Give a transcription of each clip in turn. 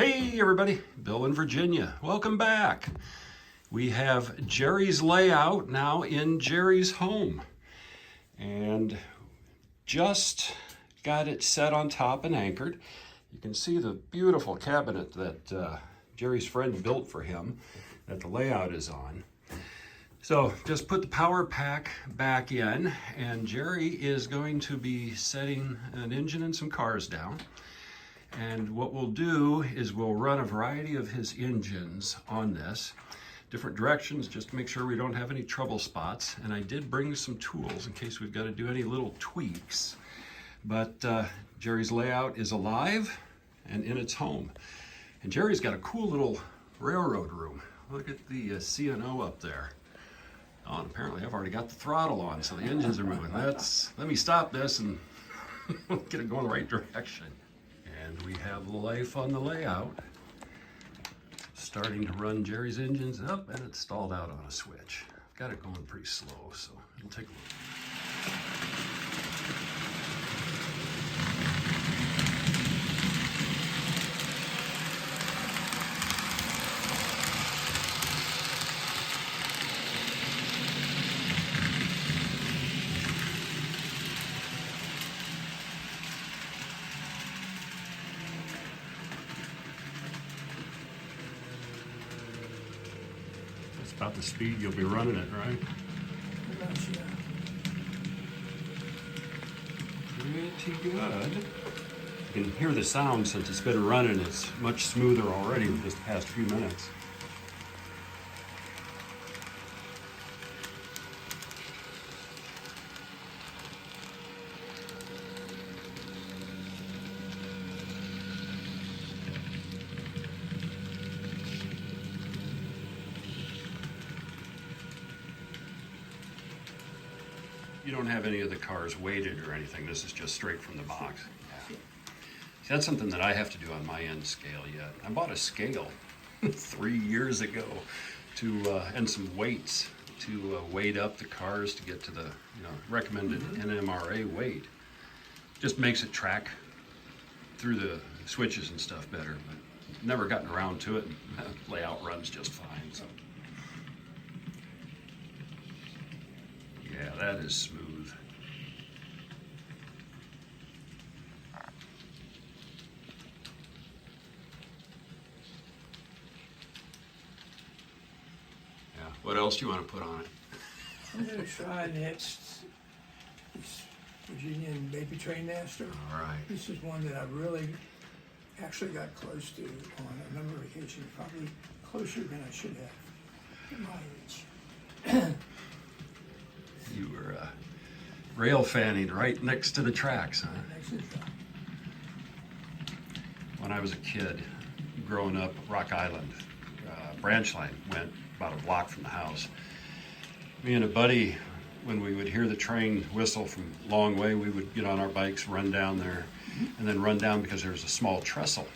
Hey everybody, Bill in Virginia. Welcome back. We have Jerry's layout now in Jerry's home. And just got it set on top and anchored. You can see the beautiful cabinet that Jerry's friend built for him that the layout is on. So just put the power pack back in, and Jerry is going to be setting an engine and some cars down. And what we'll do is we'll run a variety of his engines on this, different directions, just to make sure we don't have any trouble spots. And I did bring some tools in case we've got to do any little tweaks. But Jerry's layout is alive and in its home. And Jerry's got a cool little railroad room. Look at the CNO up there. Oh, and apparently I've already got the throttle on, so the engines are moving. Let me stop this and get it going the right direction. And we have life on the layout. Starting to run Jerry's engines up, and it's stalled out on a switch. I've got it going pretty slow, so it'll take a look. About the speed you'll be running it, right? Pretty good. You can hear the sound since it's been running. It's much smoother already in just the past few minutes. You don't have any of the cars weighted or anything. This is just straight from the box. Yeah. See, that's something that I have to do on my end scale yet. I bought a scale 3 years ago and some weights to weight up the cars to get to the recommended NMRA weight. Just makes it track through the switches and stuff better, but never gotten around to it. Layout runs just fine. So. Yeah, that is smooth. Yeah, what else do you want to put on it? I'm going to try next this Virginian Baby Train Master. All right. This is one that I really actually got close to on a number of occasions, probably closer than I should have at my age. You were railfanning right next to the tracks, huh? Next to the track. When I was a kid, growing up, Rock Island, branch line went about a block from the house. Me and a buddy, when we would hear the train whistle from a long way, we would get on our bikes, run down there, and then run down because there was a small trestle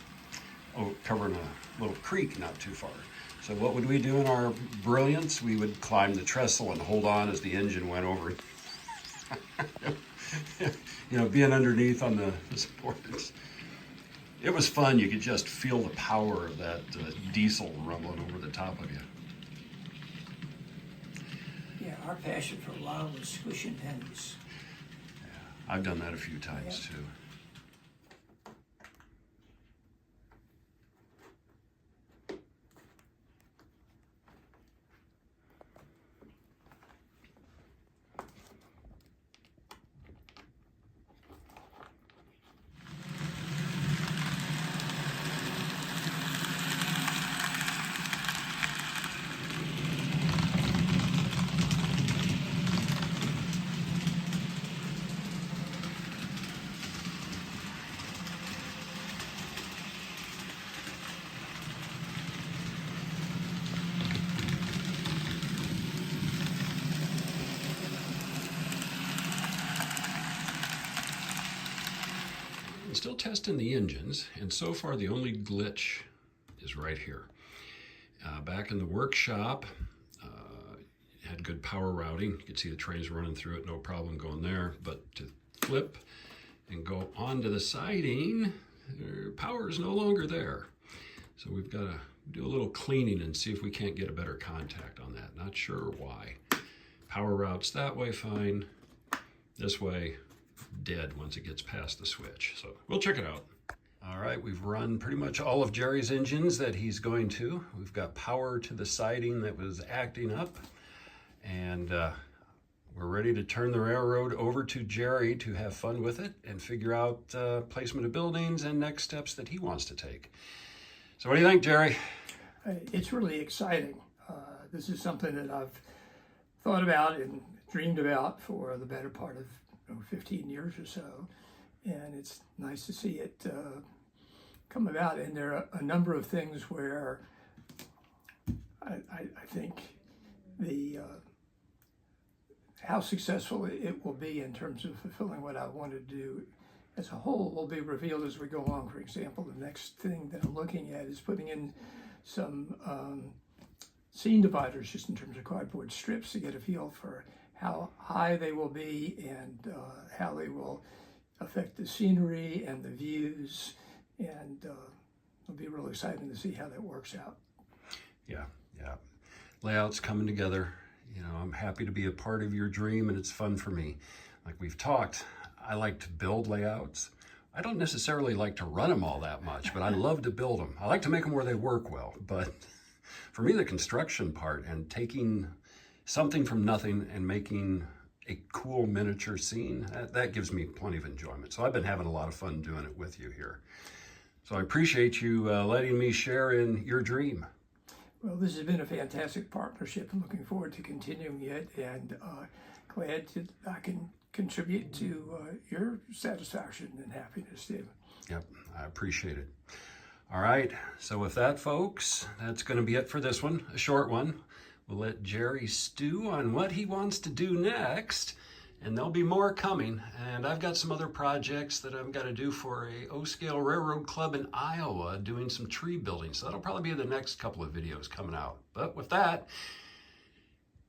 covering a little creek not too far. So what would we do in our brilliance? We would climb the trestle and hold on as the engine went over. Being underneath on the supports. It was fun. You could just feel the power of that diesel rumbling over the top of you. Yeah, our passion for a while was squishing pennies. Yeah, I've done that a few times too. Still testing the engines, and so far the only glitch is right here. Back in the workshop, had good power routing. You could see the trains running through it, no problem going there. But to flip and go onto the siding, power is no longer there. So we've got to do a little cleaning and see if we can't get a better contact on that. Not sure why. Power routes that way, fine. This way, dead once it gets past the switch. So we'll check it out. All right, we've run pretty much all of Jerry's engines that he's going to. We've got power to the siding that was acting up. And we're ready to turn the railroad over to Jerry to have fun with it and figure out placement of buildings and next steps that he wants to take. So what do you think, Jerry? It's really exciting. This is something that I've thought about and dreamed about for the better part of 15 years or so. And it's nice to see it come about. And there are a number of things where I think how successful it will be in terms of fulfilling what I want to do as a whole will be revealed as we go along. For example, the next thing that I'm looking at is putting in some scene dividers, just in terms of cardboard strips, to get a feel for how high they will be and how they will affect the scenery and the views. And it'll be really exciting to see how that works out. Yeah. Layouts coming together. You know, I'm happy to be a part of your dream, and it's fun for me. Like we've talked, I like to build layouts. I don't necessarily like to run them all that much, but I love to build them. I like to make them where they work well. But for me, the construction part and taking something from nothing and making a cool miniature scene, that gives me plenty of enjoyment. So I've been having a lot of fun doing it with you here. So I appreciate you letting me share in your dream. Well, this has been a fantastic partnership. I'm looking forward to continuing it, and glad that I can contribute to your satisfaction and happiness, too. Yep, I appreciate it. All right, so with that, folks, that's going to be it for this one, a short one. We'll let Jerry stew on what he wants to do next, and there'll be more coming. And I've got some other projects that I've got to do for a O-Scale Railroad Club in Iowa, doing some tree building. So that'll probably be the next couple of videos coming out. But with that,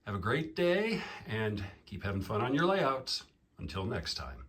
have a great day and keep having fun on your layouts. Until next time.